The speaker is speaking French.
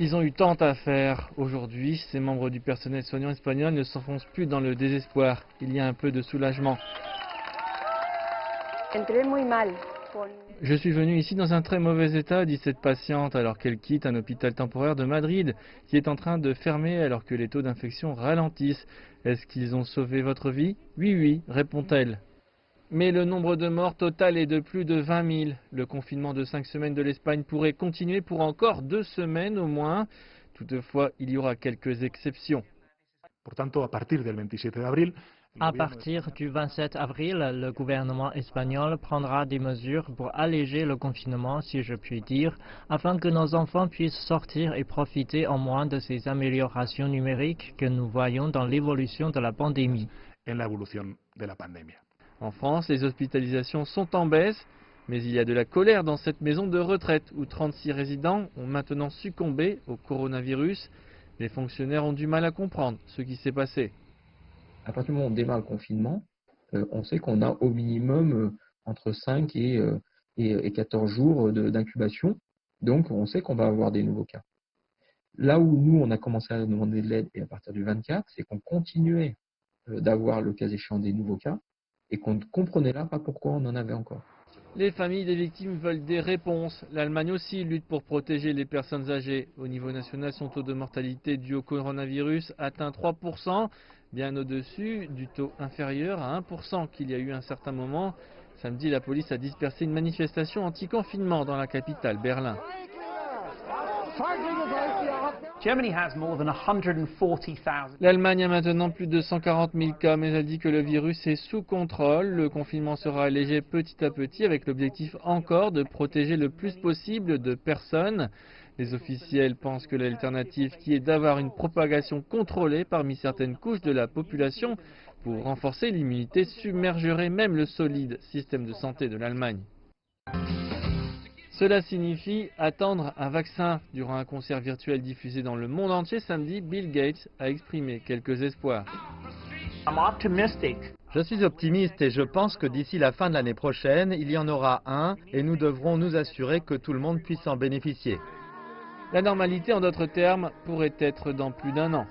Ils ont eu tant à faire. Aujourd'hui, ces membres du personnel soignant espagnol ne s'enfoncent plus dans le désespoir. Il y a un peu de soulagement. Je suis venu ici dans un très mauvais état, dit cette patiente, alors qu'elle quitte un hôpital temporaire de Madrid, qui est en train de fermer alors que les taux d'infection ralentissent. Est-ce qu'ils ont sauvé votre vie? Oui, oui, répond-elle. Mais le nombre de morts total est de plus de 20 000. Le confinement de 5 semaines de l'Espagne pourrait continuer pour encore 2 semaines au moins. Toutefois, il y aura quelques exceptions. Por tanto, a partir del 27 de abril, el À gobierno de partir España du 27 avril, le gouvernement espagnol prendra des mesures pour alléger le confinement, si je puis dire, afin que nos enfants puissent sortir et profiter au moins de ces améliorations numériques que nous voyons dans l'évolution de la pandémie. en la evolución de la pandemia. En France, les hospitalisations sont en baisse, mais il y a de la colère dans cette maison de retraite où 36 résidents ont maintenant succombé au coronavirus. Les fonctionnaires ont du mal à comprendre ce qui s'est passé. À partir du moment où on démarre le confinement, on sait qu'on a au minimum entre 5 et 14 jours d'incubation. Donc, on sait qu'on va avoir des nouveaux cas. Là où nous, on a commencé à demander de l'aide, et à partir du 24, c'est qu'on continuait d'avoir le cas échéant des nouveaux cas et qu'on ne comprenait là pas pourquoi on en avait encore. Les familles des victimes veulent des réponses. L'Allemagne aussi lutte pour protéger les personnes âgées. Au niveau national, son taux de mortalité dû au coronavirus atteint 3%, bien au-dessus du taux inférieur à 1% qu'il y a eu un certain moment. Samedi, la police a dispersé une manifestation anti-confinement dans la capitale, Berlin. L'Allemagne a maintenant plus de 140 000 cas, mais elle dit que le virus est sous contrôle. Le confinement sera allégé petit à petit avec l'objectif encore de protéger le plus possible de personnes. Les officiels pensent que l'alternative qui est d'avoir une propagation contrôlée parmi certaines couches de la population pour renforcer l'immunité submergerait même le solide système de santé de l'Allemagne. Cela signifie attendre un vaccin. Durant un concert virtuel diffusé dans le monde entier samedi, Bill Gates a exprimé quelques espoirs. Je suis optimiste et je pense que d'ici la fin de l'année prochaine, il y en aura un et nous devrons nous assurer que tout le monde puisse en bénéficier. La normalité, en d'autres termes, pourrait être dans plus d'1 an.